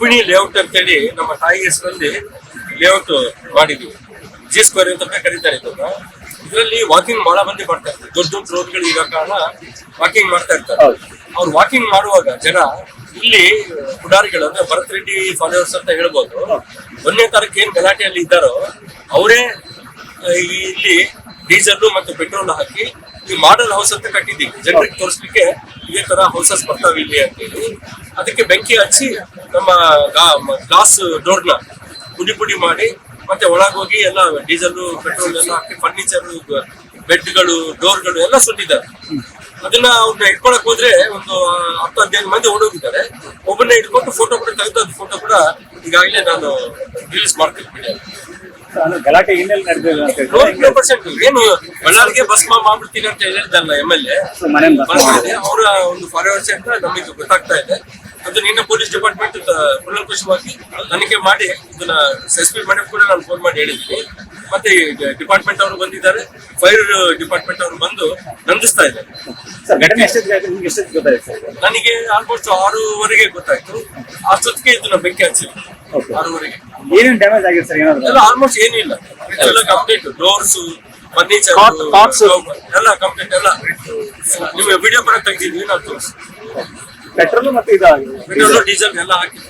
ಕಬ್ಬಿಣಿ layout ಅಂತೇಳಿ ನಮ್ಮ ತಾಯಿ ಹೆಸರಲ್ಲಿ ಲೇಔಟ್ ಮಾಡಿದ್ವಿ. ಜಿ ಸ್ಕ್ವೇರ್ ಅಂತ ಕರೀತಾರೆ ಇದನ್ನ. ಇದರಲ್ಲಿ ವಾಕಿಂಗ್ ಬಹಳ ಮಂದಿ ಮಾಡ್ತಾ ಇರ್ತಾರೆ. ದೊಡ್ಡ ದೊಡ್ಡ ರೋಡ್ಗಳು ಇರೋ ಕಾರಣ ವಾಕಿಂಗ್ ಮಾಡ್ತಾ ಇರ್ತಾರೆ. ಅವ್ರು ವಾಕಿಂಗ್ ಮಾಡುವಾಗ ಜನ ಇಲ್ಲಿ ಪುಡಾರಿಗಳು ಅಂದ್ರೆ ಭರತ್ ರೆಡ್ಡಿ ಫಾಲೋವರ್ಸ್ ಅಂತ ಹೇಳ್ಬೋದು, 1ನೇ ತಾರೀಕು ಏನ್ ಗಲಾಟೆಯಲ್ಲಿ ಇದ್ದಾರೋ ಅವರೇ ಇಲ್ಲಿ ಡೀಸೆಲ್ ಮತ್ತು ಪೆಟ್ರೋಲ್ ಹಾಕಿ ಈ ಮಾಡೆಲ್ ಹೌಸ್ ಅಂತ ಕಟ್ಟಿದ್ದೀವಿ. ಜನರಿಗೆ ತೋರಿಸ್ಲಿಕ್ಕೆ ಇದೇ ತರ ಹೌಸಸ್ ಬರ್ತಾವೆ ಇಲ್ಲಿ ಅಂತೇಳಿ ಅದಕ್ಕೆ ಬೆಂಕಿ ಹಚ್ಚಿ ನಮ್ಮ ಗ್ಲಾಸ್ ಡೋರ್ನ ಪುಡಿ ಮಾಡಿ ಮತ್ತೆ ಒಳಗೋಗಿ ಎಲ್ಲ ಡೀಸೆಲ್ ಪೆಟ್ರೋಲ್ ಎಲ್ಲ ಹಾಕಿ ಫರ್ನಿಚರ್, ಬೆಡ್ಗಳು, ಡೋರ್ಗಳು ಎಲ್ಲ ಸುಟ್ಟಿದ್ದಾರೆ. ಅದನ್ನ ಅವ್ರನ್ನ ಇಟ್ಕೊಳಕ್ ಹೋದ್ರೆ ಒಂದು 10-15 ಮಂದಿ ಓಡೋಗಿದ್ದಾರೆ. ಒಬ್ಬನ್ನ ಇಟ್ಕೊಂಡು ಫೋಟೋ ಕೂಡ ತೆಗೆದು ಫೋಟೋ ಕೂಡ ಈಗಾಗಲೇ ನಾನು ರಿಲೀಸ್ ಮಾಡ್ತೀನಿ. ಗಲಾಟೆ ಏನೆಲ್ಲ ನಡೆದಿಲ್ಲ ಅಂತ 100% ಏನು ಬಳ್ಳಾರಿಗೆ ಭಸ್ಮ ಮಾಡ್ಬಿಡ್ತೀನಿ ಅಂತ ಹೇಳಿದ್ದಲ್ಲ MLA ಅವರ ಒಂದು ಫಾಲೋವರ್ಸ್ ಅಂತ ನಮಗೆ ಗೊತ್ತಾಗ್ತಾ ಇದೆ. ಅದು ನಿನ್ನ ಪೊಲೀಸ್ ಡಿಪಾರ್ಟ್ಮೆಂಟ್ ಕೂಲಂಕುಷವಾಗಿ ತನಿಖೆ ಮಾಡಿ ಇದನ್ನ ಸಸ್ಪೆಂಡ್ ಮಾಡಿ ಕೂಡ ನಾನು ಫೋನ್ ಮಾಡಿ ಹೇಳಿದ್ದೀನಿ. ಮತ್ತೆ ಡಿಪಾರ್ಟ್ಮೆಂಟ್ ಅವರು ಬಂದಿದ್ದಾರೆ, ಫೈರ್ ಡಿಪಾರ್ಟ್ಮೆಂಟ್ ಅವರು ಬಂದು ನಂದಿಸ್ತಾ ಇದ್ದಾರೆ. ನನಗೆ ಆಲ್ಮೋಸ್ಟ್ 6:00ವರೆಗೆ ಗೊತ್ತಾಯ್ತು. ಅಷ್ಟೊತ್ತಿಗೆ ಇದನ್ನ ಬೆಂಕಿ ಹಚ್ಚಿಲ್ಲ. 6:00ವರೆಗೆ ಏನೇನು ಡ್ಯಾಮೇಜ್ ಆಗಿದೆ ಸರ್? ಎಲ್ಲ ಆಲ್ಮೋಸ್ಟ್ ಏನಿಲ್ಲ, ಎಲ್ಲ ಕಂಪ್ಲೀಟ್. ಡೋರ್ಸ್, ಫರ್ನಿಚರ್ ಎಲ್ಲ ಕಂಪ್ಲೀಟ್. ಎಲ್ಲ ನಿಮಗೆ ವಿಡಿಯೋ ಕೂಡ ತೆಗೆದಿದ್ವಿ ನಾವು ತೋರಿಸಿ. ಪೆಟ್ರೋಲ್ ಮತ್ತೆ ಇದು ಪೆಟ್ರೋಲ್ ಡೀಸೆಲ್ ಎಲ್ಲ ಹಾಕಿ